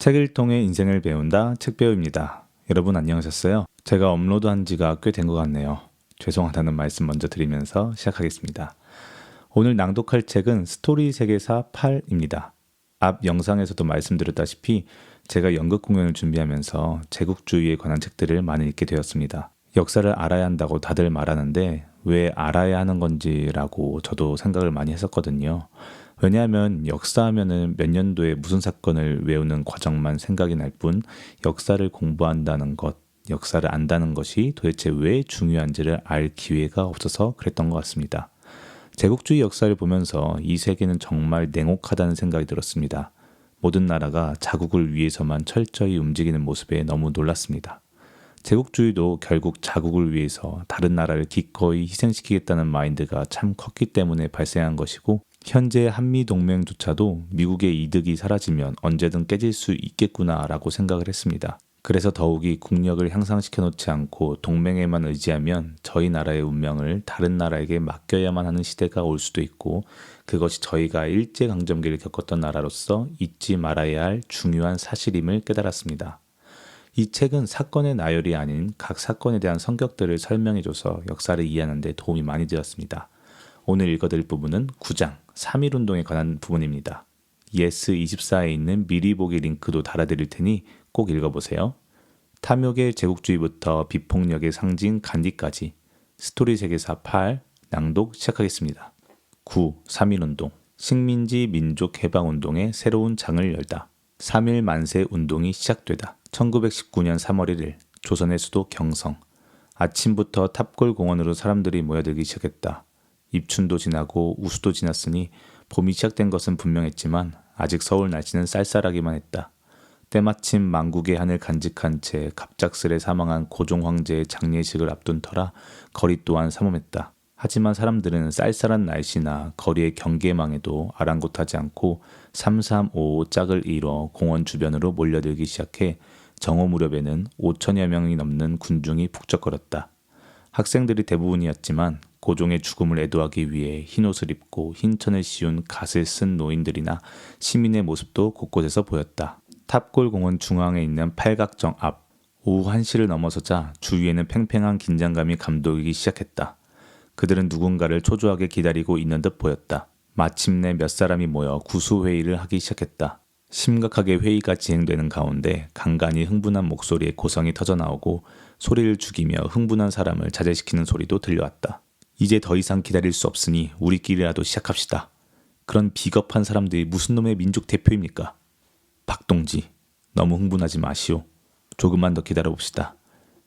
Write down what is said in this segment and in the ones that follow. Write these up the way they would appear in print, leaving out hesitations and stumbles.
책을 통해 인생을 배운다 책배우입니다. 여러분 안녕하셨어요? 제가 업로드한 지가 꽤 된 것 같네요. 죄송하다는 말씀 먼저 드리면서 시작하겠습니다. 오늘 낭독할 책은 스토리 세계사 8입니다. 앞 영상에서도 말씀드렸다시피 제가 연극 공연을 준비하면서 제국주의에 관한 책들을 많이 읽게 되었습니다. 역사를 알아야 한다고 다들 말하는데 왜 알아야 하는 건지라고 저도 생각을 많이 했었거든요. 왜냐하면 역사하면은 몇 년도에 무슨 사건을 외우는 과정만 생각이 날 뿐 역사를 공부한다는 것, 역사를 안다는 것이 도대체 왜 중요한지를 알 기회가 없어서 그랬던 것 같습니다. 제국주의 역사를 보면서 이 세계는 정말 냉혹하다는 생각이 들었습니다. 모든 나라가 자국을 위해서만 철저히 움직이는 모습에 너무 놀랐습니다. 제국주의도 결국 자국을 위해서 다른 나라를 기꺼이 희생시키겠다는 마인드가 참 컸기 때문에 발생한 것이고 현재 한미동맹조차도 미국의 이득이 사라지면 언제든 깨질 수 있겠구나라고 생각을 했습니다. 그래서 더욱이 국력을 향상시켜 놓지 않고 동맹에만 의지하면 저희 나라의 운명을 다른 나라에게 맡겨야만 하는 시대가 올 수도 있고 그것이 저희가 일제강점기를 겪었던 나라로서 잊지 말아야 할 중요한 사실임을 깨달았습니다. 이 책은 사건의 나열이 아닌 각 사건에 대한 성격들을 설명해줘서 역사를 이해하는 데 도움이 많이 되었습니다. 오늘 읽어드릴 부분은 9장 3.1운동에 관한 부분입니다. 예스24에 있는 미리 보기 링크도 달아드릴 테니 꼭 읽어보세요. 탐욕의 제국주의부터 비폭력의 상징 간디까지 스토리 세계사 8 낭독 시작하겠습니다. 9. 3.1운동 식민지 민족해방운동의 새로운 장을 열다. 3.1 만세 운동이 시작되다. 1919년 3월 1일 조선의 수도 경성. 아침부터 탑골공원으로 사람들이 모여들기 시작했다. 입춘도 지나고 우수도 지났으니 봄이 시작된 것은 분명했지만 아직 서울 날씨는 쌀쌀하기만 했다. 때마침 만국의 한을 간직한 채 갑작스레 사망한 고종 황제의 장례식을 앞둔 터라 거리 또한 삼엄했다. 하지만 사람들은 쌀쌀한 날씨나 거리의 경계망에도 아랑곳하지 않고 3355 짝을 이뤄 공원 주변으로 몰려들기 시작해 정오 무렵에는 5천여 명이 넘는 군중이 북적거렸다. 학생들이 대부분이었지만 고종의 죽음을 애도하기 위해 흰옷을 입고 흰천을 씌운 갓을 쓴 노인들이나 시민의 모습도 곳곳에서 보였다. 탑골공원 중앙에 있는 팔각정 앞 오후 1시를 넘어서자 주위에는 팽팽한 긴장감이 감돌기 시작했다. 그들은 누군가를 초조하게 기다리고 있는 듯 보였다. 마침내 몇 사람이 모여 구수회의를 하기 시작했다. 심각하게 회의가 진행되는 가운데 간간히 흥분한 목소리에 고성이 터져나오고 소리를 죽이며 흥분한 사람을 자제시키는 소리도 들려왔다. 이제 더 이상 기다릴 수 없으니 우리끼리라도 시작합시다. 그런 비겁한 사람들이 무슨 놈의 민족 대표입니까? 박동지, 너무 흥분하지 마시오. 조금만 더 기다려봅시다.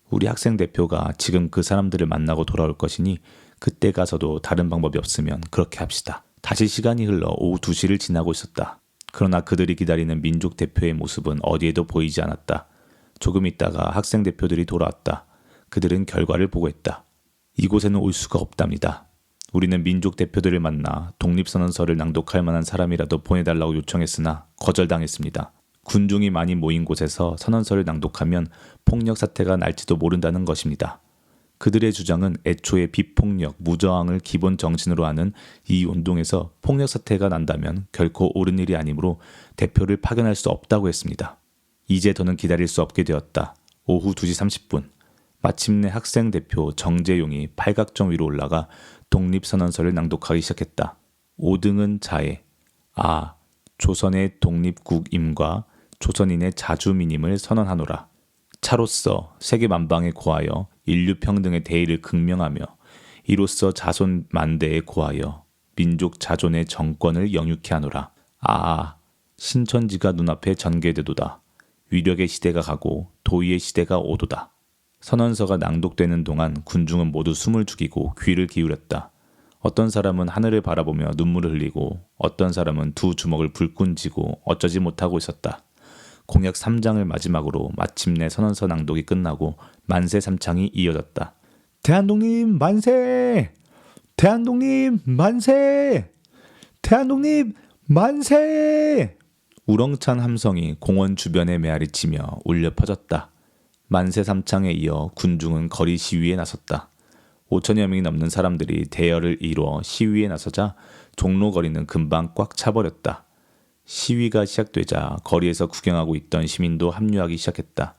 우리 학생 대표가 지금 그 사람들을 만나고 돌아올 것이니 그때 가서도 다른 방법이 없으면 그렇게 합시다. 다시 시간이 흘러 오후 2시를 지나고 있었다. 그러나 그들이 기다리는 민족 대표의 모습은 어디에도 보이지 않았다. 조금 있다가 학생 대표들이 돌아왔다. 그들은 결과를 보고했다. 이곳에는 올 수가 없답니다. 우리는 민족 대표들을 만나 독립선언서를 낭독할 만한 사람이라도 보내달라고 요청했으나 거절당했습니다. 군중이 많이 모인 곳에서 선언서를 낭독하면 폭력 사태가 날지도 모른다는 것입니다. 그들의 주장은 애초에 비폭력, 무저항을 기본 정신으로 하는 이 운동에서 폭력 사태가 난다면 결코 옳은 일이 아니므로 대표를 파견할 수 없다고 했습니다. 이제 더는 기다릴 수 없게 되었다. 오후 2시 30분. 마침내 학생 대표 정재용이 팔각정 위로 올라가 독립선언서를 낭독하기 시작했다. 5등은 자해. 조선의 독립국임과 조선인의 자주민임을 선언하노라. 차로서 세계 만방에 고하여 인류 평등의 대의를 극명하며 이로써 자손 만대에 고하여 민족 자존의 정권을 영유케 하노라. 신천지가 눈앞에 전개되도다. 위력의 시대가 가고 도의의 시대가 오도다. 선언서가 낭독되는 동안 군중은 모두 숨을 죽이고 귀를 기울였다. 어떤 사람은 하늘을 바라보며 눈물을 흘리고 어떤 사람은 두 주먹을 불끈 쥐고 어쩌지 못하고 있었다. 공약 3장을 마지막으로 마침내 선언서 낭독이 끝나고 만세 삼창이 이어졌다. 대한독립 만세! 대한독립 만세! 대한독립 만세! 우렁찬 함성이 공원 주변에 메아리치며 울려 퍼졌다. 만세 삼창에 이어 군중은 거리 시위에 나섰다. 5천여 명이 넘는 사람들이 대열을 이루어 시위에 나서자 종로 거리는 금방 꽉 차버렸다. 시위가 시작되자 거리에서 구경하고 있던 시민도 합류하기 시작했다.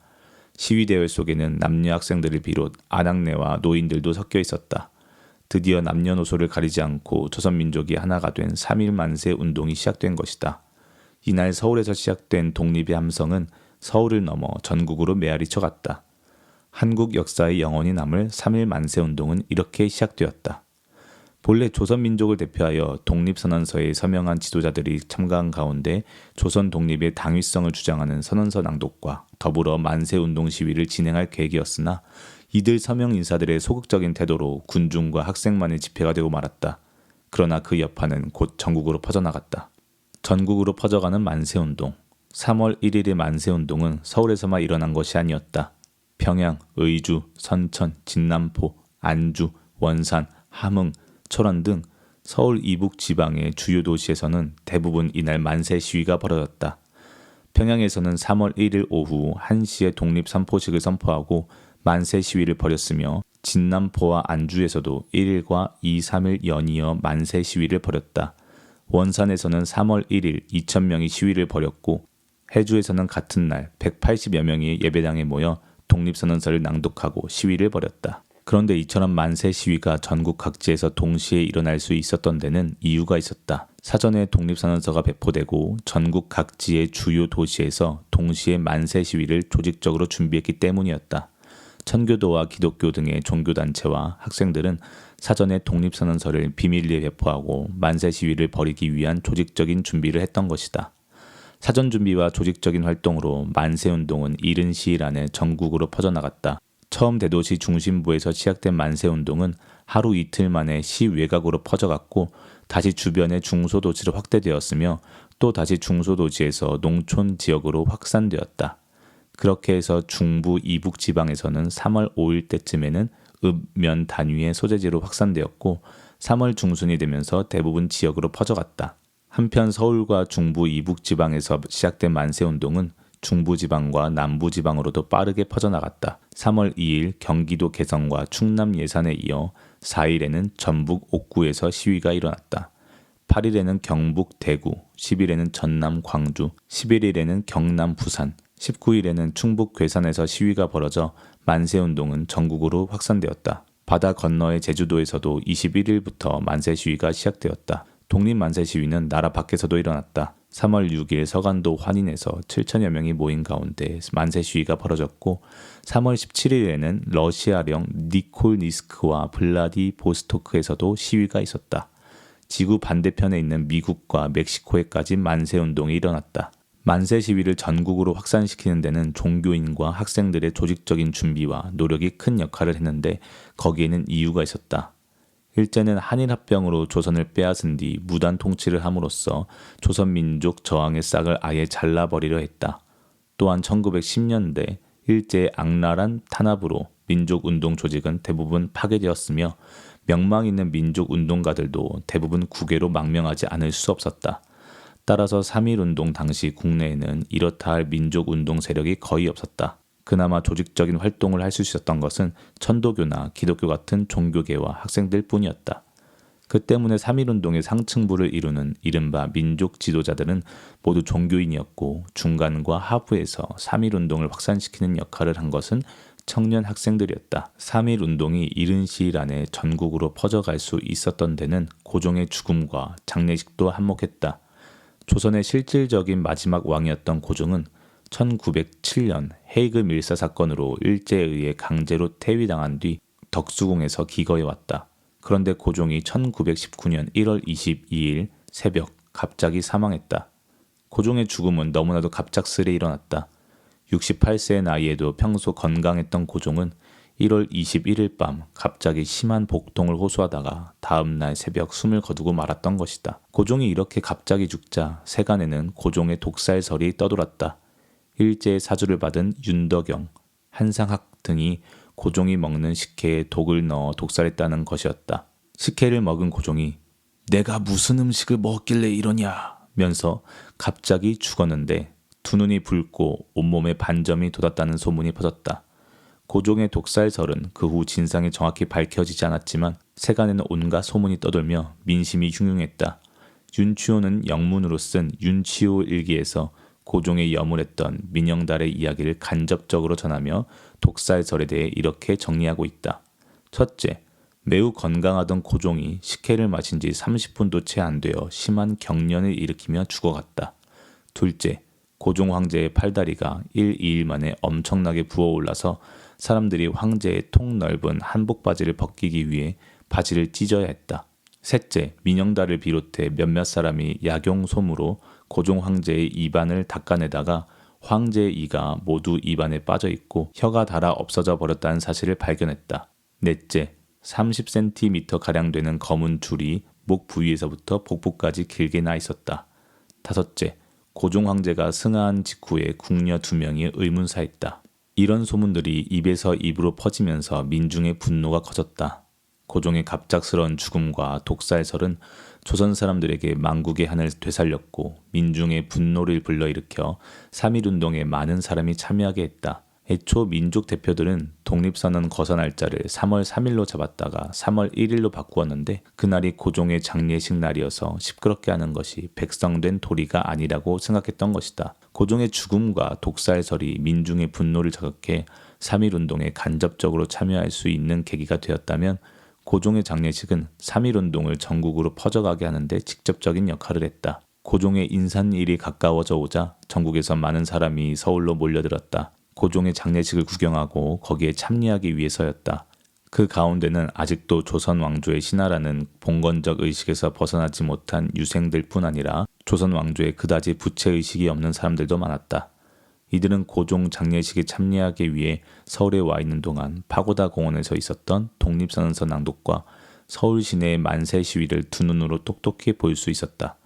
시위 대회 속에는 남녀 학생들을 비롯 아낙네와 노인들도 섞여 있었다. 드디어 남녀노소를 가리지 않고 조선민족이 하나가 된 3.1 만세 운동이 시작된 것이다. 이날 서울에서 시작된 독립의 함성은 서울을 넘어 전국으로 메아리쳐 갔다. 한국 역사에 영원히 남을 3.1 만세 운동은 이렇게 시작되었다. 본래 조선민족을 대표하여 독립선언서에 서명한 지도자들이 참가한 가운데 조선 독립의 당위성을 주장하는 선언서 낭독과 더불어 만세운동 시위를 진행할 계획이었으나 이들 서명 인사들의 소극적인 태도로 군중과 학생만의 집회가 되고 말았다. 그러나 그 여파는 곧 전국으로 퍼져나갔다. 전국으로 퍼져가는 만세운동. 3월 1일의 만세운동은 서울에서만 일어난 것이 아니었다. 평양, 의주, 선천, 진남포, 안주, 원산, 함흥, 철원 등 서울 이북 지방의 주요 도시에서는 대부분 이날 만세 시위가 벌어졌다. 평양에서는 3월 1일 오후 1시에 독립 선포식을 선포하고 만세 시위를 벌였으며 진남포와 안주에서도 1일과 2, 3일 연이어 만세 시위를 벌였다. 원산에서는 3월 1일 2,000명이 시위를 벌였고 해주에서는 같은 날 180여 명이 예배당에 모여 독립선언서를 낭독하고 시위를 벌였다. 그런데 이처럼 만세 시위가 전국 각지에서 동시에 일어날 수 있었던 데는 이유가 있었다. 사전에 독립선언서가 배포되고 전국 각지의 주요 도시에서 동시에 만세 시위를 조직적으로 준비했기 때문이었다. 천교도와 기독교 등의 종교단체와 학생들은 사전에 독립선언서를 비밀리에 배포하고 만세 시위를 벌이기 위한 조직적인 준비를 했던 것이다. 사전 준비와 조직적인 활동으로 만세운동은 이른 시일 안에 전국으로 퍼져나갔다. 처음 대도시 중심부에서 시작된 만세운동은 하루 이틀 만에 시 외곽으로 퍼져갔고 다시 주변의 중소도시로 확대되었으며 또 다시 중소도시에서 농촌 지역으로 확산되었다. 그렇게 해서 중부 이북 지방에서는 3월 5일 때쯤에는 읍면 단위의 소재지로 확산되었고 3월 중순이 되면서 대부분 지역으로 퍼져갔다. 한편 서울과 중부 이북 지방에서 시작된 만세운동은 중부지방과 남부지방으로도 빠르게 퍼져나갔다. 3월 2일 경기도 개성과 충남 예산에 이어 4일에는 전북 옥구에서 시위가 일어났다. 8일에는 경북 대구, 10일에는 전남 광주, 11일에는 경남 부산, 19일에는 충북 괴산에서 시위가 벌어져 만세운동은 전국으로 확산되었다. 바다 건너의 제주도에서도 21일부터 만세 시위가 시작되었다. 독립만세 시위는 나라 밖에서도 일어났다. 3월 6일 서간도 환인에서 7천여 명이 모인 가운데 만세 시위가 벌어졌고 3월 17일에는 러시아령 니콜니스크와 블라디보스토크에서도 시위가 있었다. 지구 반대편에 있는 미국과 멕시코에까지 만세운동이 일어났다. 만세 시위를 전국으로 확산시키는 데는 종교인과 학생들의 조직적인 준비와 노력이 큰 역할을 했는데 거기에는 이유가 있었다. 일제는 한일합병으로 조선을 빼앗은 뒤 무단 통치를 함으로써 조선민족 저항의 싹을 아예 잘라버리려 했다. 또한 1910년대 일제의 악랄한 탄압으로 민족운동 조직은 대부분 파괴되었으며 명망 있는 민족운동가들도 대부분 국외로 망명하지 않을 수 없었다. 따라서 3.1운동 당시 국내에는 이렇다 할 민족운동 세력이 거의 없었다. 그나마 조직적인 활동을 할 수 있었던 것은 천도교나 기독교 같은 종교계와 학생들 뿐이었다. 그 때문에 3.1운동의 상층부를 이루는 이른바 민족 지도자들은 모두 종교인이었고 중간과 하부에서 3.1운동을 확산시키는 역할을 한 것은 청년 학생들이었다. 3.1운동이 이른 시일 안에 전국으로 퍼져갈 수 있었던 데는 고종의 죽음과 장례식도 한몫했다. 조선의 실질적인 마지막 왕이었던 고종은 1907년 헤이그 밀사 사건으로 일제에 의해 강제로 퇴위당한 뒤 덕수궁에서 기거해 왔다. 그런데 고종이 1919년 1월 22일 새벽 갑자기 사망했다. 고종의 죽음은 너무나도 갑작스레 일어났다. 68세의 나이에도 평소 건강했던 고종은 1월 21일 밤 갑자기 심한 복통을 호소하다가 다음날 새벽 숨을 거두고 말았던 것이다. 고종이 이렇게 갑자기 죽자 세간에는 고종의 독살설이 떠돌았다. 일제의 사주를 받은 윤덕영, 한상학 등이 고종이 먹는 식혜에 독을 넣어 독살했다는 것이었다. 식혜를 먹은 고종이 내가 무슨 음식을 먹었길래 이러냐 면서 갑자기 죽었는데 두 눈이 붉고 온몸에 반점이 돋았다는 소문이 퍼졌다. 고종의 독살설은 그 후 진상이 정확히 밝혀지지 않았지만 세간에는 온갖 소문이 떠돌며 민심이 흉흉했다. 윤치호는 영문으로 쓴 윤치호 일기에서 고종의 염울했던 민영달의 이야기를 간접적으로 전하며 독살설에 대해 이렇게 정리하고 있다. 첫째, 매우 건강하던 고종이 식혜를 마신 지 30분도 채 안 되어 심한 경련을 일으키며 죽어갔다. 둘째, 고종 황제의 팔다리가 1, 2일 만에 엄청나게 부어올라서 사람들이 황제의 통 넓은 한복 바지를 벗기기 위해 바지를 찢어야 했다. 셋째, 민영달을 비롯해 몇몇 사람이 약용솜으로 고종 황제의 입안을 닦아내다가 황제의 이가 모두 입안에 빠져 있고 혀가 닳아 없어져 버렸다는 사실을 발견했다. 넷째, 30cm 가량 되는 검은 줄이 목 부위에서부터 복부까지 길게 나 있었다. 다섯째, 고종 황제가 승하한 직후에 궁녀 2명이 의문사했다. 이런 소문들이 입에서 입으로 퍼지면서 민중의 분노가 커졌다. 고종의 갑작스러운 죽음과 독살설은 조선 사람들에게 망국의 한을 되살렸고 민중의 분노를 불러일으켜 3.1운동에 많은 사람이 참여하게 했다. 애초 민족 대표들은 독립선언 거서 날짜를 3월 3일로 잡았다가 3월 1일로 바꾸었는데 그날이 고종의 장례식 날이어서 시끄럽게 하는 것이 백성된 도리가 아니라고 생각했던 것이다. 고종의 죽음과 독살설이 민중의 분노를 자극해 3.1운동에 간접적으로 참여할 수 있는 계기가 되었다면 고종의 장례식은 3.1운동을 전국으로 퍼져가게 하는데 직접적인 역할을 했다. 고종의 인산일이 가까워져 오자 전국에서 많은 사람이 서울로 몰려들었다. 고종의 장례식을 구경하고 거기에 참여하기 위해서였다. 그 가운데는 아직도 조선 왕조의 신하라는 봉건적 의식에서 벗어나지 못한 유생들 뿐 아니라 조선 왕조에 그다지 부채의식이 없는 사람들도 많았다. 이들은 고종 장례식에 참여하기 위해 서울에 와 있는 동안 파고다 공원에서 있었던 독립선언서 낭독과 서울 시내의 만세 시위를 두 눈으로 똑똑히 볼 수 있었다.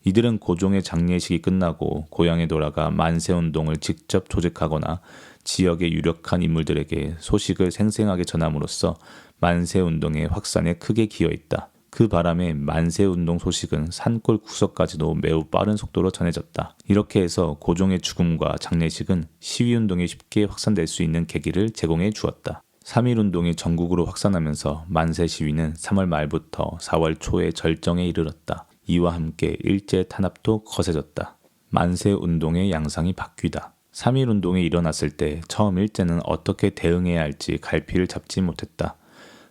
이들은 고종의 장례식이 끝나고 고향에 돌아가 만세운동을 직접 조직하거나 지역의 유력한 인물들에게 소식을 생생하게 전함으로써 만세운동의 확산에 크게 기여했다. 그 바람에 만세운동 소식은 산골 구석까지도 매우 빠른 속도로 전해졌다. 이렇게 해서 고종의 죽음과 장례식은 시위운동이 쉽게 확산될 수 있는 계기를 제공해 주었다. 3.1운동이 전국으로 확산하면서 만세 시위는 3월 말부터 4월 초에 절정에 이르렀다. 이와 함께 일제 탄압도 거세졌다. 만세운동의 양상이 바뀌다. 3.1운동이 일어났을 때 처음 일제는 어떻게 대응해야 할지 갈피를 잡지 못했다.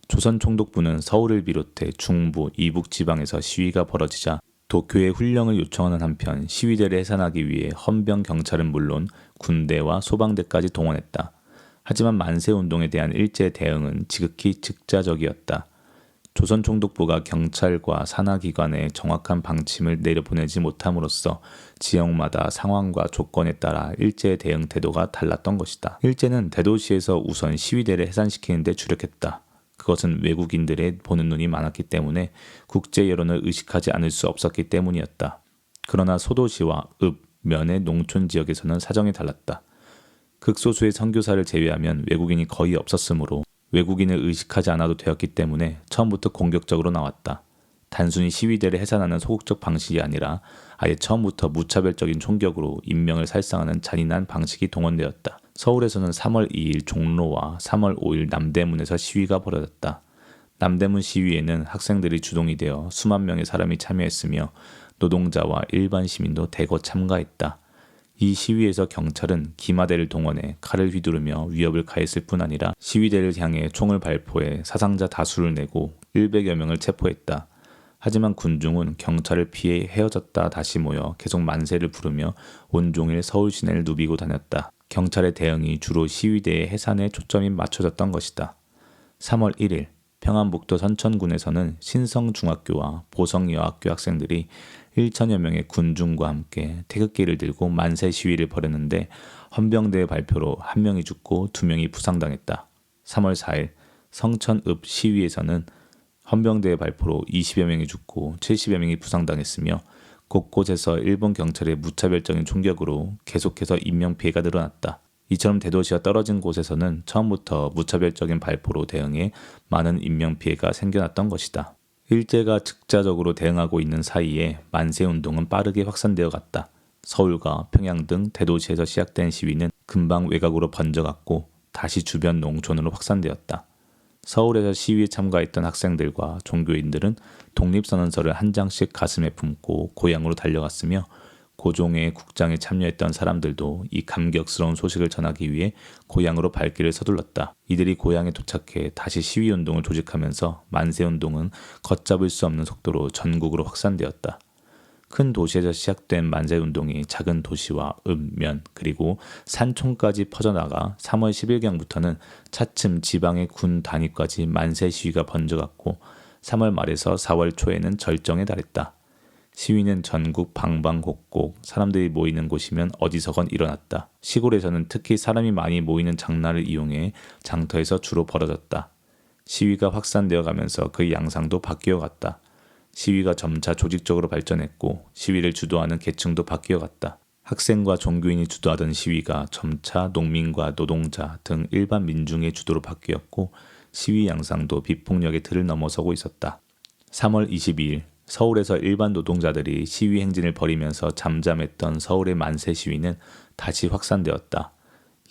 조선 총독부는 서울을 비롯해 중부, 이북 지방에서 시위가 벌어지자 도쿄에 훈령을 요청하는 한편 시위대를 해산하기 위해 헌병 경찰은 물론 군대와 소방대까지 동원했다. 하지만 만세운동에 대한 일제의 대응은 지극히 즉자적이었다. 조선 총독부가 경찰과 산하기관에 정확한 방침을 내려보내지 못함으로써 지역마다 상황과 조건에 따라 일제의 대응 태도가 달랐던 것이다. 일제는 대도시에서 우선 시위대를 해산시키는 데 주력했다. 그것은 외국인들의 보는 눈이 많았기 때문에 국제 여론을 의식하지 않을 수 없었기 때문이었다. 그러나 소도시와 읍, 면의 농촌 지역에서는 사정이 달랐다. 극소수의 선교사를 제외하면 외국인이 거의 없었으므로 외국인을 의식하지 않아도 되었기 때문에 처음부터 공격적으로 나왔다. 단순히 시위대를 해산하는 소극적 방식이 아니라 아예 처음부터 무차별적인 총격으로 인명을 살상하는 잔인한 방식이 동원되었다. 서울에서는 3월 2일 종로와 3월 5일 남대문에서 시위가 벌어졌다. 남대문 시위에는 학생들이 주동이 되어 수만 명의 사람이 참여했으며 노동자와 일반 시민도 대거 참가했다. 이 시위에서 경찰은 기마대를 동원해 칼을 휘두르며 위협을 가했을 뿐 아니라 시위대를 향해 총을 발포해 사상자 다수를 내고 100여 명을 체포했다. 하지만 군중은 경찰을 피해 헤어졌다 다시 모여 계속 만세를 부르며 온종일 서울 시내를 누비고 다녔다. 경찰의 대응이 주로 시위대의 해산에 초점이 맞춰졌던 것이다. 3월 1일 평안북도 선천군에서는 신성중학교와 보성여학교 학생들이 1천여 명의 군중과 함께 태극기를 들고 만세 시위를 벌였는데 헌병대의 발표로 1명이 죽고 2명이 부상당했다. 3월 4일 성천읍 시위에서는 헌병대의 발포로 20여 명이 죽고 70여 명이 부상당했으며 곳곳에서 일본 경찰의 무차별적인 총격으로 계속해서 인명피해가 늘어났다. 이처럼 대도시와 떨어진 곳에서는 처음부터 무차별적인 발포로 대응해 많은 인명피해가 생겨났던 것이다. 일제가 즉자적으로 대응하고 있는 사이에 만세운동은 빠르게 확산되어 갔다. 서울과 평양 등 대도시에서 시작된 시위는 금방 외곽으로 번져갔고 다시 주변 농촌으로 확산되었다. 서울에서 시위에 참가했던 학생들과 종교인들은 독립선언서를 한 장씩 가슴에 품고 고향으로 달려갔으며 고종의 국장에 참여했던 사람들도 이 감격스러운 소식을 전하기 위해 고향으로 발길을 서둘렀다. 이들이 고향에 도착해 다시 시위운동을 조직하면서 만세운동은 걷잡을 수 없는 속도로 전국으로 확산되었다. 큰 도시에서 시작된 만세운동이 작은 도시와 읍면 그리고 산촌까지 퍼져나가 3월 10일경부터는 차츰 지방의 군 단위까지 만세 시위가 번져갔고 3월 말에서 4월 초에는 절정에 달했다. 시위는 전국 방방곡곡 사람들이 모이는 곳이면 어디서건 일어났다. 시골에서는 특히 사람이 많이 모이는 장날을 이용해 장터에서 주로 벌어졌다. 시위가 확산되어 가면서 그 양상도 바뀌어 갔다. 시위가 점차 조직적으로 발전했고 시위를 주도하는 계층도 바뀌어 갔다. 학생과 종교인이 주도하던 시위가 점차 농민과 노동자 등 일반 민중의 주도로 바뀌었고 시위 양상도 비폭력의 틀을 넘어서고 있었다. 3월 22일 서울에서 일반 노동자들이 시위 행진을 벌이면서 잠잠했던 서울의 만세 시위는 다시 확산되었다.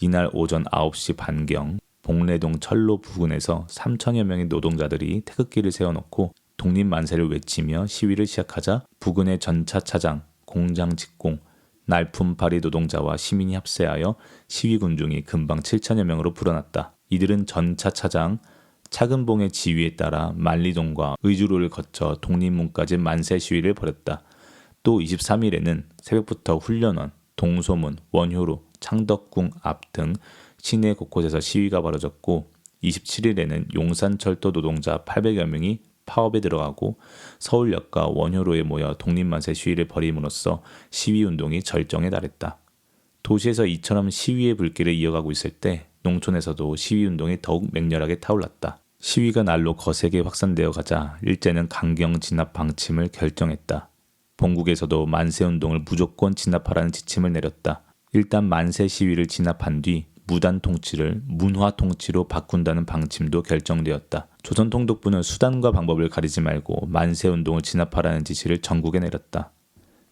이날 오전 9시 반경 봉래동 철로 부근에서 3천여 명의 노동자들이 태극기를 세워놓고 독립만세를 외치며 시위를 시작하자 부근의 전차 차장, 공장 직공, 날품팔이 노동자와 시민이 합세하여 시위 군중이 금방 7천여 명으로 불어났다. 이들은 전차 차장, 차근봉의 지휘에 따라 만리동과 의주로를 거쳐 독립문까지 만세 시위를 벌였다. 또 23일에는 새벽부터 훈련원, 동소문, 원효로, 창덕궁 앞 등 시내 곳곳에서 시위가 벌어졌고 27일에는 용산철도 노동자 800여 명이 파업에 들어가고 서울역과 원효로에 모여 독립만세 시위를 벌임으로써 시위운동이 절정에 달했다. 도시에서 이처럼 시위의 불길을 이어가고 있을 때 농촌에서도 시위운동이 더욱 맹렬하게 타올랐다. 시위가 날로 거세게 확산되어 가자 일제는 강경 진압 방침을 결정했다. 본국에서도 만세운동을 무조건 진압하라는 지침을 내렸다. 일단 만세 시위를 진압한 뒤 무단 통치를 문화 통치로 바꾼다는 방침도 결정되었다. 조선통독부는 수단과 방법을 가리지 말고 만세운동을 진압하라는 지시를 전국에 내렸다.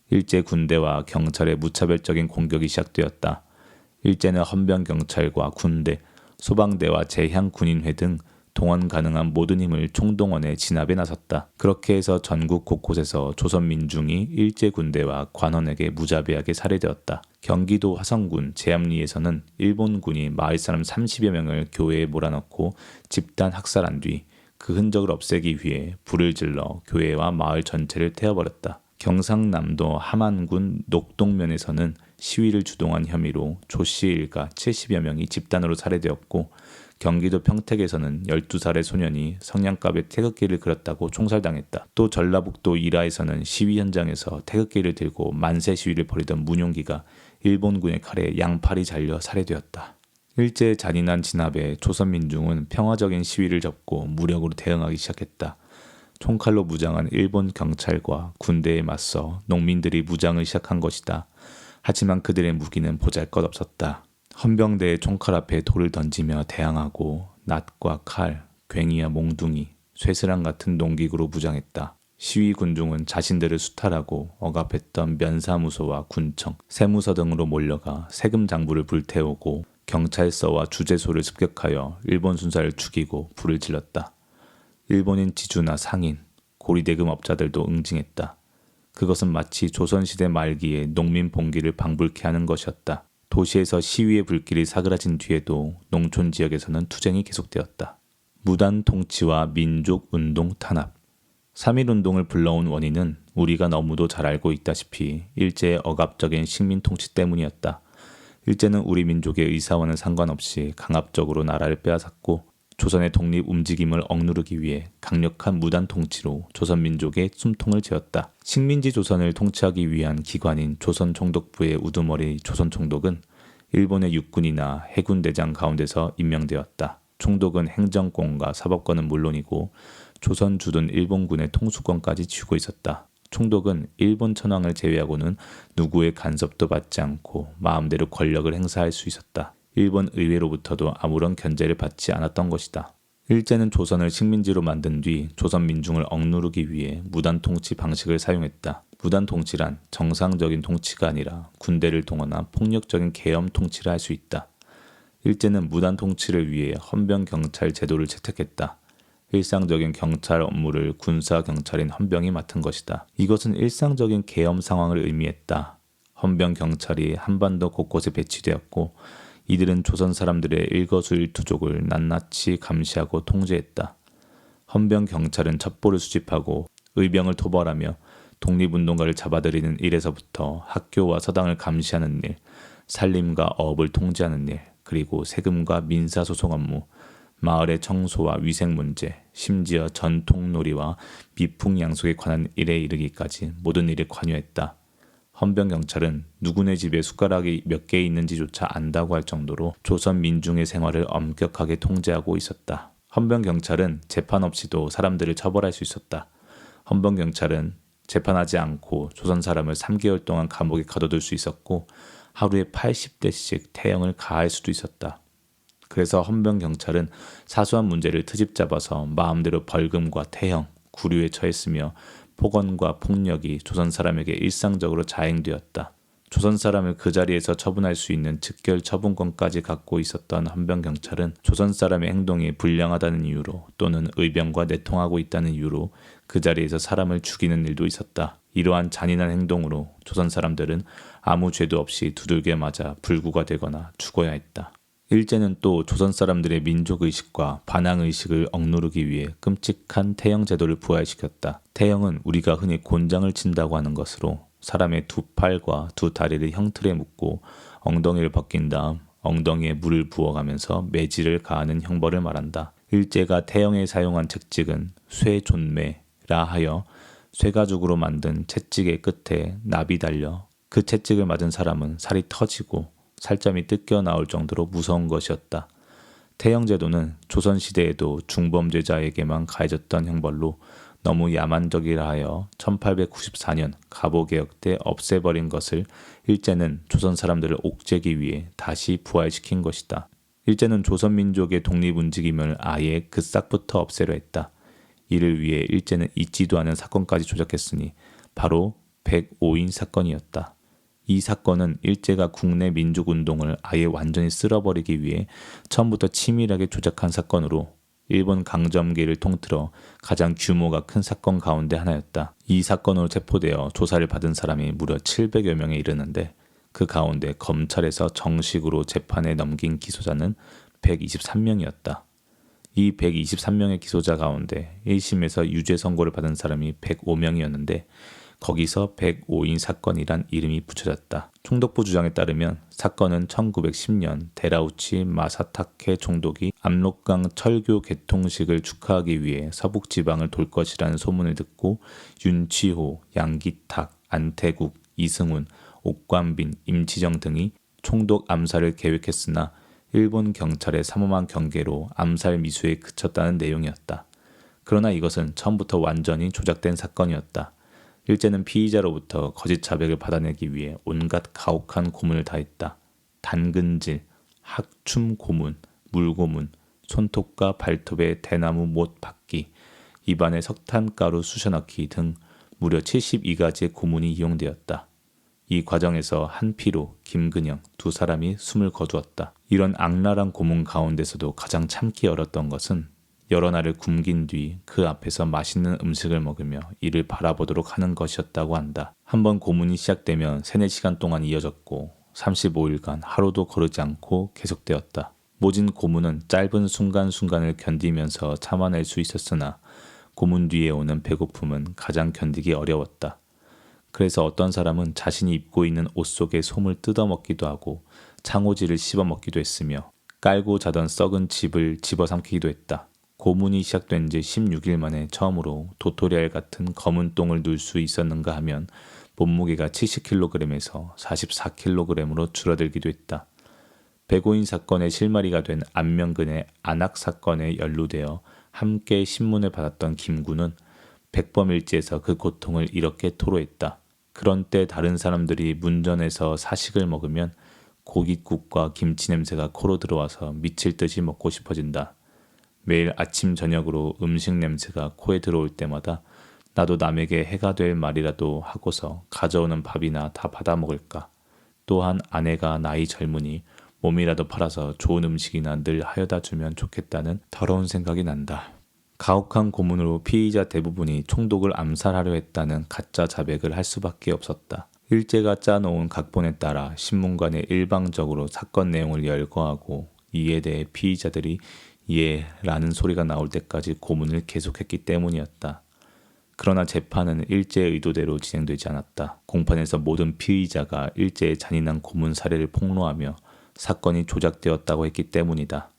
일제 군대와 경찰의 무차별적인 공격이 시작되었다. 일제는 헌병경찰과 군대, 소방대와 제향군인회 등 동원 가능한 모든 힘을 총동원해 진압에 나섰다. 그렇게 해서 전국 곳곳에서 조선 민중이 일제 군대와 관원에게 무자비하게 살해되었다. 경기도 화성군 제암리에서는 일본군이 마을 사람 30여 명을 교회에 몰아넣고 집단 학살한 뒤 그 흔적을 없애기 위해 불을 질러 교회와 마을 전체를 태워버렸다. 경상남도 함안군 녹동면에서는 시위를 주동한 혐의로 조씨 일가 70여 명이 집단으로 살해되었고 경기도 평택에서는 12살의 소년이 성냥갑에 태극기를 그렸다고 총살당했다. 또 전라북도 이라에서는 시위 현장에서 태극기를 들고 만세 시위를 벌이던 문용기가 일본군의 칼에 양팔이 잘려 살해되었다. 일제의 잔인한 진압에 조선민중은 평화적인 시위를 접고 무력으로 대응하기 시작했다. 총칼로 무장한 일본 경찰과 군대에 맞서 농민들이 무장을 시작한 것이다. 하지만 그들의 무기는 보잘것없었다. 헌병대의 총칼 앞에 돌을 던지며 대항하고 낫과 칼, 괭이와 몽둥이, 쇠스랑 같은 농기구로 무장했다. 시위 군중은 자신들을 수탈하고 억압했던 면사무소와 군청, 세무서 등으로 몰려가 세금 장부를 불태우고 경찰서와 주재소를 습격하여 일본 순사를 죽이고 불을 질렀다. 일본인 지주나 상인, 고리대금 업자들도 응징했다. 그것은 마치 조선시대 말기에 농민 봉기를 방불케 하는 것이었다. 도시에서 시위의 불길이 사그라진 뒤에도 농촌 지역에서는 투쟁이 계속되었다. 무단 통치와 민족 운동 탄압. 3.1운동을 불러온 원인은 우리가 너무도 잘 알고 있다시피 일제의 억압적인 식민 통치 때문이었다. 일제는 우리 민족의 의사와는 상관없이 강압적으로 나라를 빼앗았고 조선의 독립 움직임을 억누르기 위해 강력한 무단 통치로 조선 민족의 숨통을 죄었다. 식민지 조선을 통치하기 위한 기관인 조선총독부의 우두머리 조선총독은 일본의 육군이나 해군 대장 가운데서 임명되었다. 총독은 행정권과 사법권은 물론이고 조선 주둔 일본군의 통수권까지 쥐고 있었다. 총독은 일본 천황을 제외하고는 누구의 간섭도 받지 않고 마음대로 권력을 행사할 수 있었다. 일본 의회로부터도 아무런 견제를 받지 않았던 것이다. 일제는 조선을 식민지로 만든 뒤 조선 민중을 억누르기 위해 무단 통치 방식을 사용했다. 무단 통치란 정상적인 통치가 아니라 군대를 동원한 폭력적인 계엄 통치를 할 수 있다. 일제는 무단 통치를 위해 헌병 경찰 제도를 채택했다. 일상적인 경찰 업무를 군사 경찰인 헌병이 맡은 것이다. 이것은 일상적인 계엄 상황을 의미했다. 헌병 경찰이 한반도 곳곳에 배치되었고 이들은 조선 사람들의 일거수일투족을 낱낱이 감시하고 통제했다. 헌병 경찰은 첩보를 수집하고 의병을 토벌하며 독립운동가를 잡아들이는 일에서부터 학교와 서당을 감시하는 일, 산림과 어업을 통제하는 일, 그리고 세금과 민사소송 업무, 마을의 청소와 위생 문제, 심지어 전통놀이와 미풍양속에 관한 일에 이르기까지 모든 일에 관여했다. 헌병 경찰은 누구네 집에 숟가락이 몇 개 있는지조차 안다고 할 정도로 조선 민중의 생활을 엄격하게 통제하고 있었다. 헌병 경찰은 재판 없이도 사람들을 처벌할 수 있었다. 헌병 경찰은 재판하지 않고 조선 사람을 3개월 동안 감옥에 가둬둘 수 있었고 하루에 80대씩 태형을 가할 수도 있었다. 그래서 헌병 경찰은 사소한 문제를 트집 잡아서 마음대로 벌금과 태형, 구류에 처했으며 폭언과 폭력이 조선 사람에게 일상적으로 자행되었다. 조선 사람을 그 자리에서 처분할 수 있는 즉결 처분권까지 갖고 있었던 헌병 경찰은 조선 사람의 행동이 불량하다는 이유로 또는 의병과 내통하고 있다는 이유로 그 자리에서 사람을 죽이는 일도 있었다. 이러한 잔인한 행동으로 조선 사람들은 아무 죄도 없이 두들겨 맞아 불구가 되거나 죽어야 했다. 일제는 또 조선 사람들의 민족의식과 반항의식을 억누르기 위해 끔찍한 태형 제도를 부활시켰다. 태형은 우리가 흔히 곤장을 친다고 하는 것으로 사람의 두 팔과 두 다리를 형틀에 묶고 엉덩이를 벗긴 다음 엉덩이에 물을 부어가면서 매질을 가하는 형벌을 말한다. 일제가 태형에 사용한 채찍은 쇠존매라 하여 쇠가죽으로 만든 채찍의 끝에 납이 달려 그 채찍을 맞은 사람은 살이 터지고 살점이 뜯겨 나올 정도로 무서운 것이었다. 태형제도는 조선시대에도 중범죄자에게만 가해졌던 형벌로 너무 야만적이라 하여 1894년 갑오개혁 때 없애버린 것을 일제는 조선 사람들을 옥죄기 위해 다시 부활시킨 것이다. 일제는 조선민족의 독립움직임을 아예 그 싹부터 없애려 했다. 이를 위해 일제는 잊지도 않은 사건까지 조작했으니 바로 105인 사건이었다. 이 사건은 일제가 국내 민족운동을 아예 완전히 쓸어버리기 위해 처음부터 치밀하게 조작한 사건으로 일본 강점기를 통틀어 가장 규모가 큰 사건 가운데 하나였다. 이 사건으로 체포되어 조사를 받은 사람이 무려 700여 명에 이르는데 그 가운데 검찰에서 정식으로 재판에 넘긴 기소자는 123명이었다. 이 123명의 기소자 가운데 1심에서 유죄 선고를 받은 사람이 105명이었는데 거기서 105인 사건이란 이름이 붙여졌다. 총독부 주장에 따르면 사건은 1910년 데라우치 마사타케 총독이 압록강 철교 개통식을 축하하기 위해 서북지방을 돌 것이라는 소문을 듣고 윤치호, 양기탁, 안태국, 이승훈, 옥관빈, 임치정 등이 총독 암살을 계획했으나 일본 경찰의 삼엄한 경계로 암살 미수에 그쳤다는 내용이었다. 그러나 이것은 처음부터 완전히 조작된 사건이었다. 일제는 피의자로부터 거짓 자백을 받아내기 위해 온갖 가혹한 고문을 다했다. 단근질, 학춤 고문, 물고문, 손톱과 발톱에 대나무 못 박기, 입안에 석탄가루 쑤셔넣기 등 무려 72가지의 고문이 이용되었다. 이 과정에서 한피로, 김근영 두 사람이 숨을 거두었다. 이런 악랄한 고문 가운데서도 가장 참기 어렸던 것은 여러 날을 굶긴 뒤 그 앞에서 맛있는 음식을 먹으며 이를 바라보도록 하는 것이었다고 한다. 한번 고문이 시작되면 3-4시간 동안 이어졌고 35일간 하루도 거르지 않고 계속되었다. 모진 고문은 짧은 순간순간을 견디면서 참아낼 수 있었으나 고문 뒤에 오는 배고픔은 가장 견디기 어려웠다. 그래서 어떤 사람은 자신이 입고 있는 옷 속의 솜을 뜯어먹기도 하고 창호지를 씹어먹기도 했으며 깔고 자던 썩은 집을 집어삼키기도 했다. 고문이 시작된 지 16일 만에 처음으로 도토리알 같은 검은 똥을 누울 수 있었는가 하면 몸무게가 70kg에서 44kg으로 줄어들기도 했다. 백오인 사건의 실마리가 된 안명근의 안학 사건에 연루되어 함께 신문을 받았던 김구는 백범일지에서 그 고통을 이렇게 토로했다. 그런 때 다른 사람들이 문전에서 사식을 먹으면 고깃국과 김치 냄새가 코로 들어와서 미칠 듯이 먹고 싶어진다. 매일 아침 저녁으로 음식 냄새가 코에 들어올 때마다 나도 남에게 해가 될 말이라도 하고서 가져오는 밥이나 다 받아먹을까. 또한 아내가 나이 젊으니 몸이라도 팔아서 좋은 음식이나 늘 하여다 주면 좋겠다는 더러운 생각이 난다. 가혹한 고문으로 피의자 대부분이 총독을 암살하려 했다는 가짜 자백을 할 수밖에 없었다. 일제가 짜놓은 각본에 따라 신문관에 일방적으로 사건 내용을 열거하고 이에 대해 피의자들이 예라는 소리가 나올 때까지 고문을 계속했기 때문이었다. 그러나 재판은 일제의 의도대로 진행되지 않았다. 공판에서 모든 피의자가 일제의 잔인한 고문 사례를 폭로하며 사건이 조작되었다고 했기 때문이다.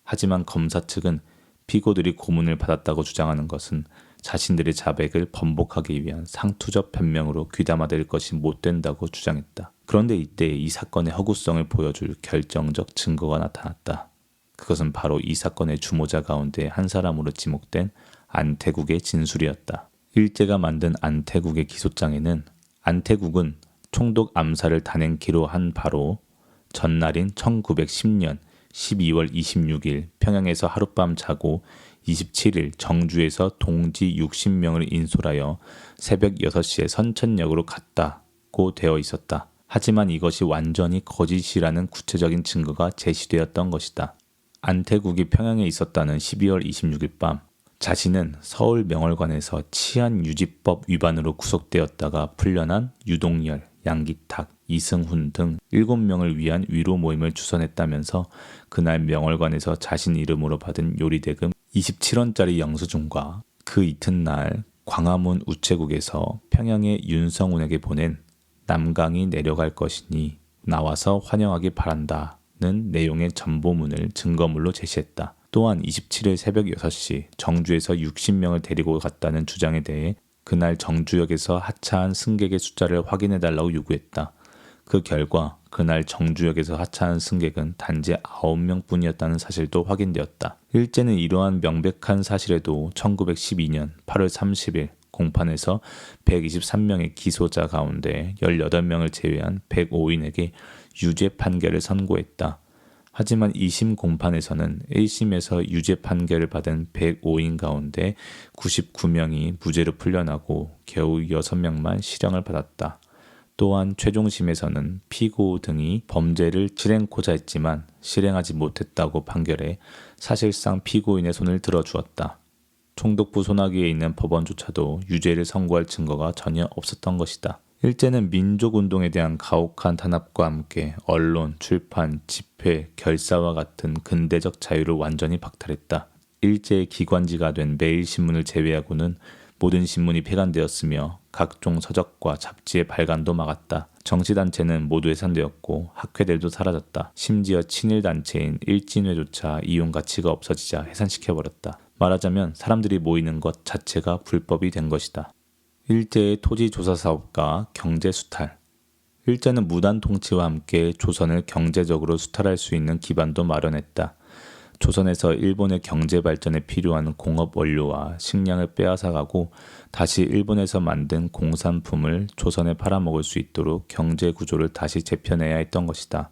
하지만 검사 측은 피고들이 고문을 받았다고 주장하는 것은 자신들의 자백을 번복하기 위한 상투적 변명으로 귀담아댈 것이 못 된다고 주장했다. 그런데 이때 이 사건의 허구성을 보여줄 결정적 증거가 나타났다. 그것은 바로 이 사건의 주모자 가운데 한 사람으로 지목된 안태국의 진술이었다. 일제가 만든 안태국의 기소장에는 안태국은 총독 암살을 단행키로 한 바로 전날인 1910년 12월 26일 평양에서 하룻밤 자고 27일 정주에서 동지 60명을 인솔하여 새벽 6시에 선천역으로 갔다고 되어 있었다. 하지만 이것이 완전히 거짓이라는 구체적인 증거가 제시되었던 것이다. 안태국이 평양에 있었다는 12월 26일 밤 자신은 서울 명월관에서 치안유지법 위반으로 구속되었다가 풀려난 유동열, 양기탁, 이승훈 등 7명을 위한 위로 모임을 주선했다면서 그날 명월관에서 자신 이름으로 받은 요리대금 27원짜리 영수증과 그 이튿날 광화문 우체국에서 평양의 윤성운에게 보낸 남강이 내려갈 것이니 나와서 환영하기 바란다는 내용의 전보문을 증거물로 제시했다. 또한 27일 새벽 6시 정주에서 60명을 데리고 갔다는 주장에 대해 그날 정주역에서 하차한 승객의 숫자를 확인해달라고 요구했다. 그 결과 그날 정주역에서 하차한 승객은 단지 9명 뿐이었다는 사실도 확인되었다. 일제는 이러한 명백한 사실에도 1912년 8월 30일 공판에서 123명의 기소자 가운데 18명을 제외한 105인에게 유죄 판결을 선고했다. 하지만 2심 공판에서는 1심에서 유죄 판결을 받은 105인 가운데 99명이 무죄로 풀려나고 겨우 6명만 실형을 받았다. 또한 최종심에서는 피고 등이 범죄를 실행코자 했지만 실행하지 못했다고 판결해 사실상 피고인의 손을 들어주었다. 총독부 소나기에 있는 법원조차도 유죄를 선고할 증거가 전혀 없었던 것이다. 일제는 민족운동에 대한 가혹한 탄압과 함께 언론, 출판, 집회, 결사와 같은 근대적 자유를 완전히 박탈했다. 일제의 기관지가 된 매일신문을 제외하고는 모든 신문이 폐간되었으며 각종 서적과 잡지의 발간도 막았다. 정치단체는 모두 해산되었고 학회들도 사라졌다. 심지어 친일단체인 일진회조차 이용 가치가 없어지자 해산시켜버렸다. 말하자면 사람들이 모이는 것 자체가 불법이 된 것이다. 일제의 토지조사사업과 경제수탈. 일제는 무단 통치와 함께 조선을 경제적으로 수탈할 수 있는 기반도 마련했다. 조선에서 일본의 경제 발전에 필요한 공업 원료와 식량을 빼앗아가고 다시 일본에서 만든 공산품을 조선에 팔아먹을 수 있도록 경제 구조를 다시 재편해야 했던 것이다.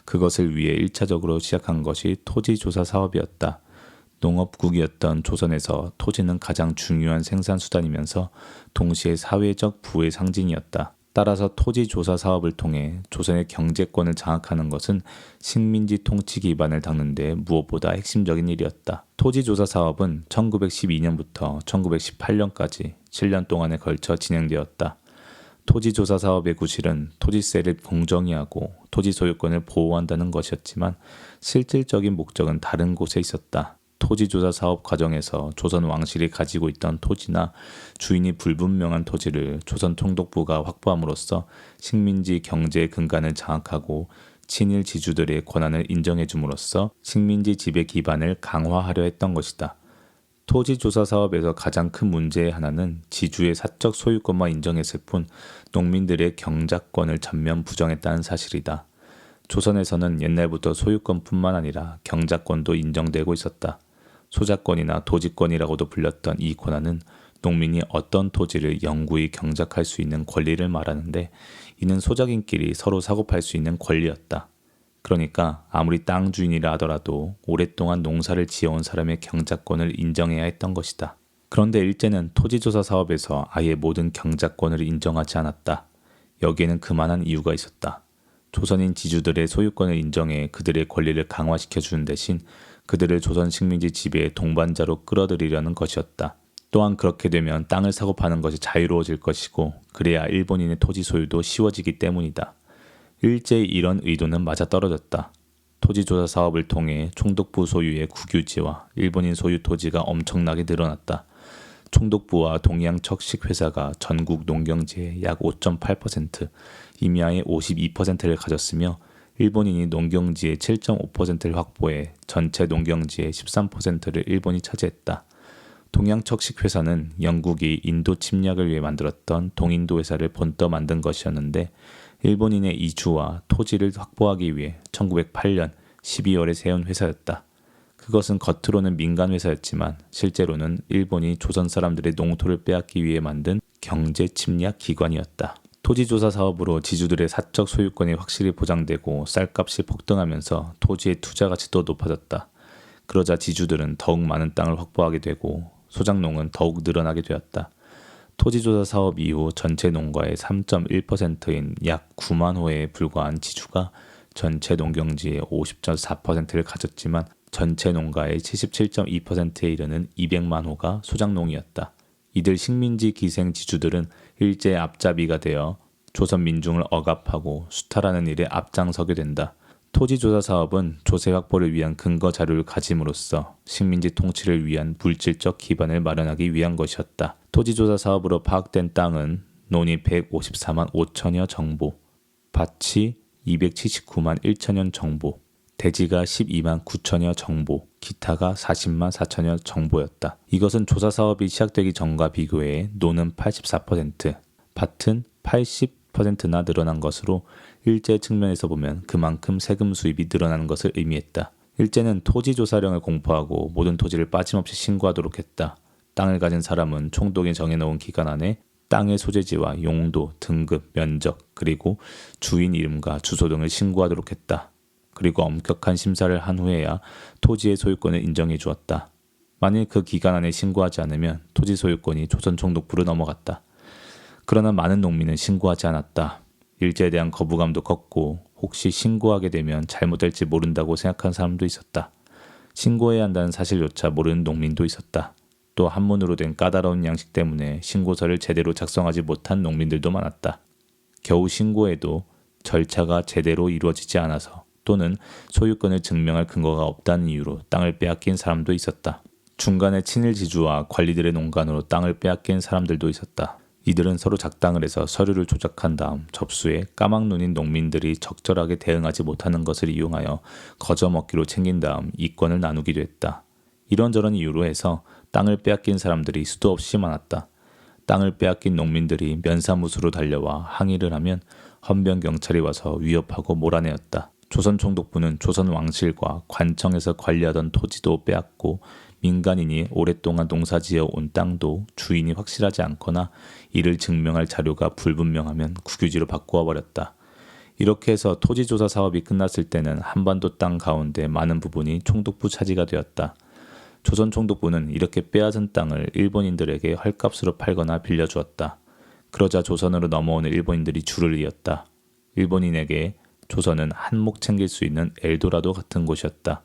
그것을 위해 1차적으로 시작한 것이 토지조사 사업이었다. 농업국이었던 조선에서 토지는 가장 중요한 생산수단이면서 동시에 사회적 부의 상징이었다. 따라서 토지조사 사업을 통해 조선의 경제권을 장악하는 것은 식민지 통치 기반을 닦는 데 무엇보다 핵심적인 일이었다. 토지조사 사업은 1912년부터 1918년까지 7년 동안에 걸쳐 진행되었다. 토지조사 사업의 구실은 토지세를 공정히 하고 토지 소유권을 보호한다는 것이었지만 실질적인 목적은 다른 곳에 있었다. 토지조사 사업 과정에서 조선 왕실이 가지고 있던 토지나 주인이 불분명한 토지를 조선 총독부가 확보함으로써 식민지 경제의 근간을 장악하고 친일 지주들의 권한을 인정해 줌으로써 식민지 지배 기반을 강화하려 했던 것이다. 토지조사 사업에서 가장 큰 문제의 하나는 지주의 사적 소유권만 인정했을 뿐 농민들의 경작권을 전면 부정했다는 사실이다. 조선에서는 옛날부터 소유권뿐만 아니라 경작권도 인정되고 있었다. 소작권이나 도지권이라고도 불렸던 이 권한은 농민이 어떤 토지를 영구히 경작할 수 있는 권리를 말하는데 이는 소작인끼리 서로 사고팔 수 있는 권리였다. 그러니까 아무리 땅 주인이라 하더라도 오랫동안 농사를 지어온 사람의 경작권을 인정해야 했던 것이다. 그런데 일제는 토지조사 사업에서 아예 모든 경작권을 인정하지 않았다. 여기에는 그만한 이유가 있었다. 조선인 지주들의 소유권을 인정해 그들의 권리를 강화시켜 주는 대신 그들을 조선 식민지 지배의 동반자로 끌어들이려는 것이었다. 또한 그렇게 되면 땅을 사고 파는 것이 자유로워질 것이고 그래야 일본인의 토지 소유도 쉬워지기 때문이다. 일제히 이런 의도는 맞아떨어졌다. 토지조사 사업을 통해 총독부 소유의 국유지와 일본인 소유 토지가 엄청나게 늘어났다. 총독부와 동양척식 회사가 전국 농경지의 약 5.8%, 임야의 52%를 가졌으며 일본인이 농경지의 7.5%를 확보해 전체 농경지의 13%를 일본이 차지했다. 동양척식 회사는 영국이 인도 침략을 위해 만들었던 동인도 회사를 본떠 만든 것이었는데 일본인의 이주와 토지를 확보하기 위해 1908년 12월에 세운 회사였다. 그것은 겉으로는 민간 회사였지만 실제로는 일본이 조선 사람들의 농토를 빼앗기 위해 만든 경제 침략 기관이었다. 토지조사 사업으로 지주들의 사적 소유권이 확실히 보장되고 쌀값이 폭등하면서 토지의 투자 가치도 높아졌다. 그러자 지주들은 더욱 많은 땅을 확보하게 되고 소작농은 더욱 늘어나게 되었다. 토지조사 사업 이후 전체 농가의 3.1%인 약 9만 호에 불과한 지주가 전체 농경지의 50.4%를 가졌지만 전체 농가의 77.2%에 이르는 200만 호가 소작농이었다. 이들 식민지 기생 지주들은 일제의 앞잡이가 되어 조선 민중을 억압하고 수탈하는 일에 앞장서게 된다. 토지조사 사업은 조세 확보를 위한 근거 자료를 가짐으로써 식민지 통치를 위한 물질적 기반을 마련하기 위한 것이었다. 토지조사 사업으로 파악된 땅은 논이 154만 5천여 정보, 밭이 279만 1천여 정보, 대지가 12만 9천여 정보, 기타가 40만 4천여 정보였다. 이것은 조사 사업이 시작되기 전과 비교해 논은 84%, 밭은 80%나 늘어난 것으로 일제 측면에서 보면 그만큼 세금 수입이 늘어나는 것을 의미했다. 일제는 토지조사령을 공포하고 모든 토지를 빠짐없이 신고하도록 했다. 땅을 가진 사람은 총독이 정해놓은 기간 안에 땅의 소재지와 용도, 등급, 면적, 그리고 주인 이름과 주소 등을 신고하도록 했다. 그리고 엄격한 심사를 한 후에야 토지의 소유권을 인정해 주었다. 만일 그 기간 안에 신고하지 않으면 토지 소유권이 조선 총독부로 넘어갔다. 그러나 많은 농민은 신고하지 않았다. 일제에 대한 거부감도 컸고 혹시 신고하게 되면 잘못될지 모른다고 생각한 사람도 있었다. 신고해야 한다는 사실조차 모르는 농민도 있었다. 또 한문으로 된 까다로운 양식 때문에 신고서를 제대로 작성하지 못한 농민들도 많았다. 겨우 신고해도 절차가 제대로 이루어지지 않아서 또는 소유권을 증명할 근거가 없다는 이유로 땅을 빼앗긴 사람도 있었다. 중간에 친일 지주와 관리들의 농간으로 땅을 빼앗긴 사람들도 있었다. 이들은 서로 작당을 해서 서류를 조작한 다음 접수에 까막눈인 농민들이 적절하게 대응하지 못하는 것을 이용하여 거저먹기로 챙긴 다음 이권을 나누기도 했다. 이런저런 이유로 해서 땅을 빼앗긴 사람들이 수도 없이 많았다. 땅을 빼앗긴 농민들이 면사무소로 달려와 항의를 하면 헌병 경찰이 와서 위협하고 몰아내었다. 조선 총독부는 조선 왕실과 관청에서 관리하던 토지도 빼앗고 민간인이 오랫동안 농사지어 온 땅도 주인이 확실하지 않거나 이를 증명할 자료가 불분명하면 국유지로 바꾸어 버렸다. 이렇게 해서 토지조사 사업이 끝났을 때는 한반도 땅 가운데 많은 부분이 총독부 차지가 되었다. 조선 총독부는 이렇게 빼앗은 땅을 일본인들에게 헐값으로 팔거나 빌려주었다. 그러자 조선으로 넘어오는 일본인들이 줄을 이었다. 일본인에게 조선은 한몫 챙길 수 있는 엘도라도 같은 곳이었다.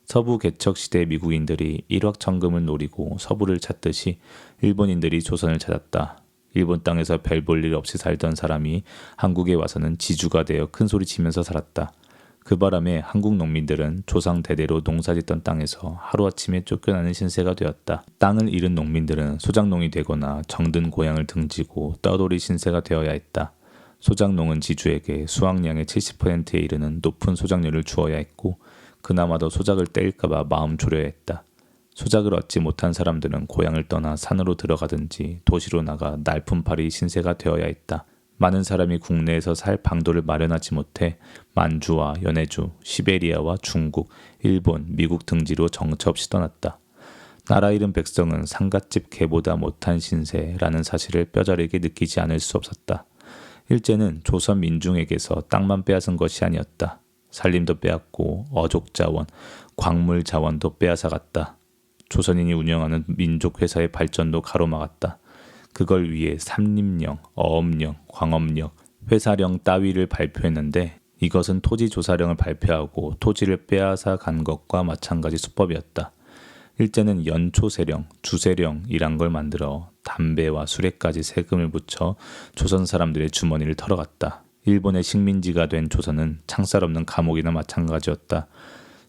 서부 개척 시대 미국인들이 일확천금을 노리고 서부를 찾듯이 일본인들이 조선을 찾았다. 일본 땅에서 별 볼 일 없이 살던 사람이 한국에 와서는 지주가 되어 큰소리 치면서 살았다. 그 바람에 한국 농민들은 조상 대대로 농사짓던 땅에서 하루아침에 쫓겨나는 신세가 되었다. 땅을 잃은 농민들은 소작농이 되거나 정든 고향을 등지고 떠돌이 신세가 되어야 했다. 소작농은 지주에게 수확량의 70%에 이르는 높은 소작료를 주어야 했고 그나마도 소작을 떼일까봐 마음 졸여야 했다. 소작을 얻지 못한 사람들은 고향을 떠나 산으로 들어가든지 도시로 나가 날품팔이 신세가 되어야 했다. 많은 사람이 국내에서 살 방도를 마련하지 못해 만주와 연해주, 시베리아와 중국, 일본, 미국 등지로 정처 없이 떠났다. 나라 잃은 백성은 상갓집 개보다 못한 신세라는 사실을 뼈저리게 느끼지 않을 수 없었다. 일제는 조선 민중에게서 땅만 빼앗은 것이 아니었다. 살림도 빼앗고 어족 자원, 광물 자원도 빼앗아갔다. 조선인이 운영하는 민족 회사의 발전도 가로막았다. 그걸 위해 삼림령, 어업령, 광업령, 회사령 따위를 발표했는데 이것은 토지 조사령을 발표하고 토지를 빼앗아 간 것과 마찬가지 수법이었다. 일제는 연초세령, 주세령이란 걸 만들어 담배와 술에까지 세금을 붙여 조선 사람들의 주머니를 털어갔다. 일본의 식민지가 된 조선은 창살 없는 감옥이나 마찬가지였다.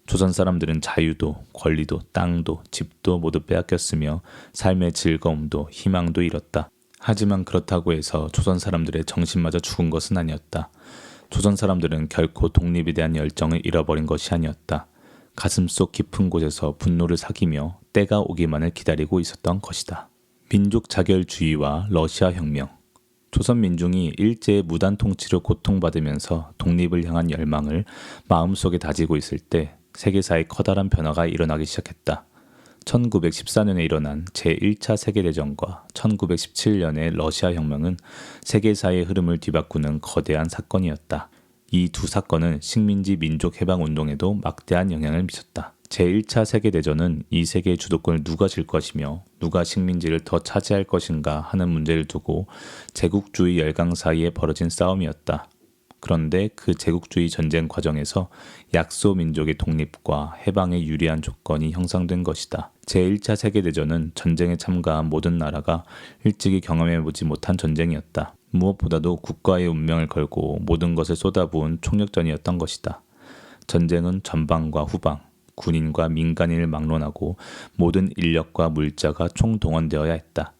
조선 사람들은 자유도, 권리도, 땅도, 집도 모두 빼앗겼으며 삶의 즐거움도, 희망도 잃었다. 하지만 그렇다고 해서 조선 사람들의 정신마저 죽은 것은 아니었다. 조선 사람들은 결코 독립에 대한 열정을 잃어버린 것이 아니었다. 가슴속 깊은 곳에서 분노를 삭이며 때가 오기만을 기다리고 있었던 것이다. 민족 자결주의와 러시아 혁명. 조선 민중이 일제의 무단 통치로 고통받으면서 독립을 향한 열망을 마음속에 다지고 있을 때 세계사에 커다란 변화가 일어나기 시작했다. 1914년에 일어난 제1차 세계대전과 1917년의 러시아 혁명은 세계사의 흐름을 뒤바꾸는 거대한 사건이었다. 이 두 사건은 식민지 민족 해방 운동에도 막대한 영향을 미쳤다. 제1차 세계대전은 이 세계의 주도권을 누가 질 것이며 누가 식민지를 더 차지할 것인가 하는 문제를 두고 제국주의 열강 사이에 벌어진 싸움이었다. 그런데 그 제국주의 전쟁 과정에서 약소 민족의 독립과 해방에 유리한 조건이 형성된 것이다. 제1차 세계대전은 전쟁에 참가한 모든 나라가 일찍이 경험해보지 못한 전쟁이었다. 무엇보다도 국가의 운명을 걸고 모든 것을 쏟아부은 총력전이었던 것이다. 전쟁은 전방과 후방, 군인과 민간인을 막론하고 모든 인력과 물자가 총동원되어야 했다.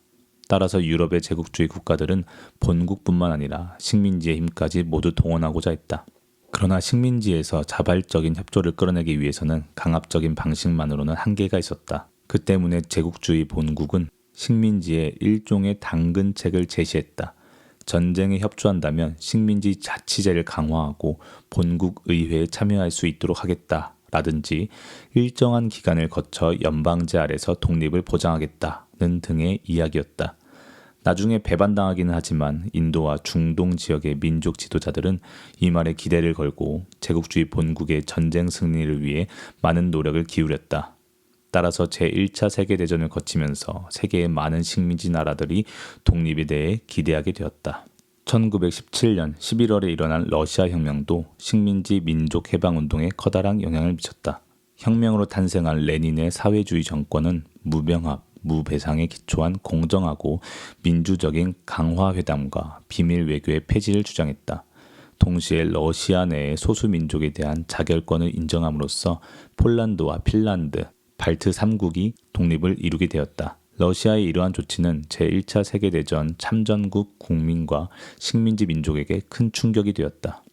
따라서 유럽의 제국주의 국가들은 본국뿐만 아니라 식민지의 힘까지 모두 동원하고자 했다. 그러나 식민지에서 자발적인 협조를 끌어내기 위해서는 강압적인 방식만으로는 한계가 있었다. 그 때문에 제국주의 본국은 식민지에 일종의 당근책을 제시했다. 전쟁에 협조한다면 식민지 자치제를 강화하고 본국 의회에 참여할 수 있도록 하겠다라든지 일정한 기간을 거쳐 연방제 아래서 독립을 보장하겠다는 등의 이야기였다. 나중에 배반당하기는 하지만 인도와 중동 지역의 민족 지도자들은 이 말에 기대를 걸고 제국주의 본국의 전쟁 승리를 위해 많은 노력을 기울였다. 따라서 제1차 세계대전을 거치면서 세계의 많은 식민지 나라들이 독립에 대해 기대하게 되었다. 1917년 11월에 일어난 러시아 혁명도 식민지 민족 해방 운동에 커다란 영향을 미쳤다. 혁명으로 탄생한 레닌의 사회주의 정권은 무병합, 무배상에 기초한 공정하고 민주적인 강화회담과 비밀 외교의 폐지를 주장했다. 동시에 러시아 내의 소수민족에 대한 자결권을 인정함으로써 폴란드와 핀란드, 발트 3국이 독립을 이루게 되었다. 러시아의 이러한 조치는 제1차 세계대전 참전국 국민과 식민지 민족에게 큰 충격이 되었다.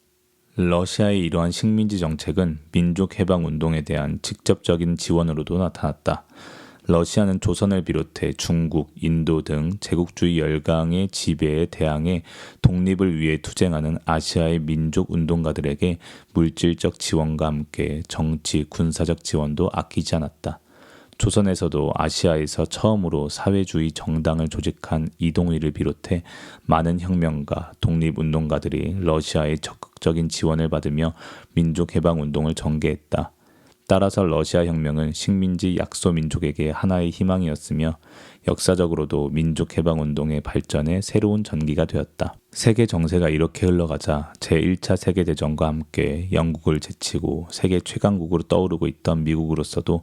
러시아의 이러한 식민지 정책은 민족 해방 운동에 대한 직접적인 지원으로도 나타났다. 러시아는 조선을 비롯해 중국, 인도 등 제국주의 열강의 지배에 대항해 독립을 위해 투쟁하는 아시아의 민족 운동가들에게 물질적 지원과 함께 정치, 군사적 지원도 아끼지 않았다. 조선에서도 아시아에서 처음으로 사회주의 정당을 조직한 이동희를 비롯해 많은 혁명가, 독립운동가들이 러시아의 적극적인 지원을 받으며 민족해방운동을 전개했다. 따라서 러시아 혁명은 식민지 약소 민족에게 하나의 희망이었으며 역사적으로도 민족해방운동의 발전에 새로운 전기가 되었다. 세계 정세가 이렇게 흘러가자 제1차 세계대전과 함께 영국을 제치고 세계 최강국으로 떠오르고 있던 미국으로서도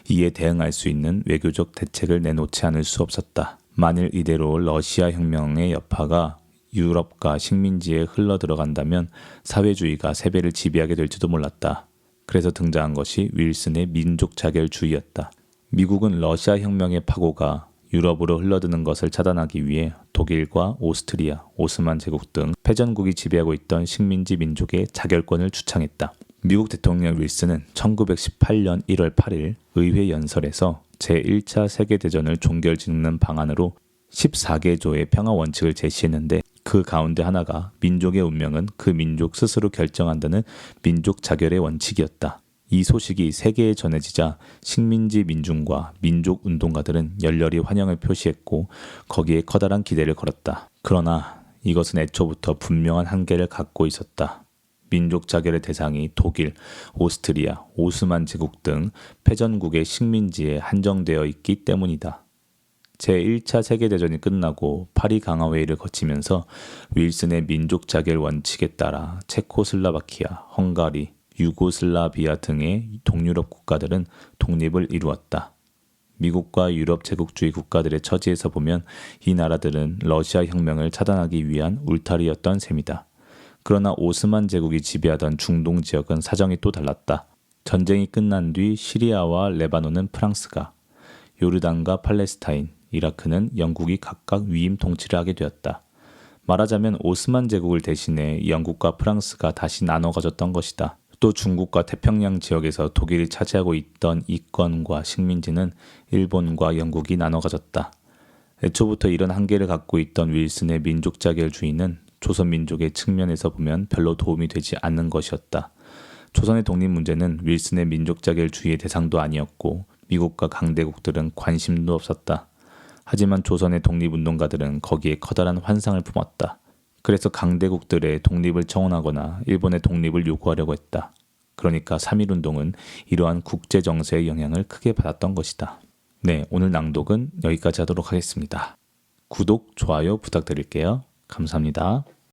이에 대응할 수 있는 외교적 대책을 내놓지 않을 수 없었다. 만일 이대로 러시아 혁명의 여파가 유럽과 식민지에 흘러들어간다면 사회주의가 세계를 지배하게 될지도 몰랐다. 그래서 등장한 것이 윌슨의 민족 자결주의였다. 미국은 러시아 혁명의 파고가 유럽으로 흘러드는 것을 차단하기 위해 독일과 오스트리아, 오스만 제국 등 패전국이 지배하고 있던 식민지 민족의 자결권을 주창했다. 미국 대통령 윌슨은 1918년 1월 8일 의회 연설에서 제1차 세계대전을 종결짓는 방안으로 14개조의 평화 원칙을 제시했는데 그 가운데 하나가 민족의 운명은 그 민족 스스로 결정한다는 민족 자결의 원칙이었다. 이 소식이 세계에 전해지자 식민지 민중과 민족 운동가들은 열렬히 환영을 표시했고 거기에 커다란 기대를 걸었다. 그러나 이것은 애초부터 분명한 한계를 갖고 있었다. 민족 자결의 대상이 독일, 오스트리아, 오스만 제국 등 패전국의 식민지에 한정되어 있기 때문이다. 제1차 세계대전이 끝나고 파리 강화회의를 거치면서 윌슨의 민족 자결 원칙에 따라 체코슬라바키아, 헝가리, 유고슬라비아 등의 동유럽 국가들은 독립을 이루었다. 미국과 유럽 제국주의 국가들의 처지에서 보면 이 나라들은 러시아 혁명을 차단하기 위한 울타리였던 셈이다. 그러나 오스만 제국이 지배하던 중동 지역은 사정이 또 달랐다. 전쟁이 끝난 뒤 시리아와 레바논은 프랑스가, 요르단과 팔레스타인, 이라크는 영국이 각각 위임 통치를 하게 되었다. 말하자면 오스만 제국을 대신해 영국과 프랑스가 다시 나눠 가졌던 것이다. 또 중국과 태평양 지역에서 독일이 차지하고 있던 이권과 식민지는 일본과 영국이 나눠 가졌다. 애초부터 이런 한계를 갖고 있던 윌슨의 민족자결주의는 조선 민족의 측면에서 보면 별로 도움이 되지 않는 것이었다. 조선의 독립 문제는 윌슨의 민족자결주의의 대상도 아니었고 미국과 강대국들은 관심도 없었다. 하지만 조선의 독립운동가들은 거기에 커다란 환상을 품었다. 그래서 강대국들의 독립을 청원하거나 일본의 독립을 요구하려고 했다. 그러니까 3.1운동은 이러한 국제정세의 영향을 크게 받았던 것이다. 네, 오늘 낭독은 여기까지 하도록 하겠습니다. 구독, 좋아요 부탁드릴게요. 감사합니다.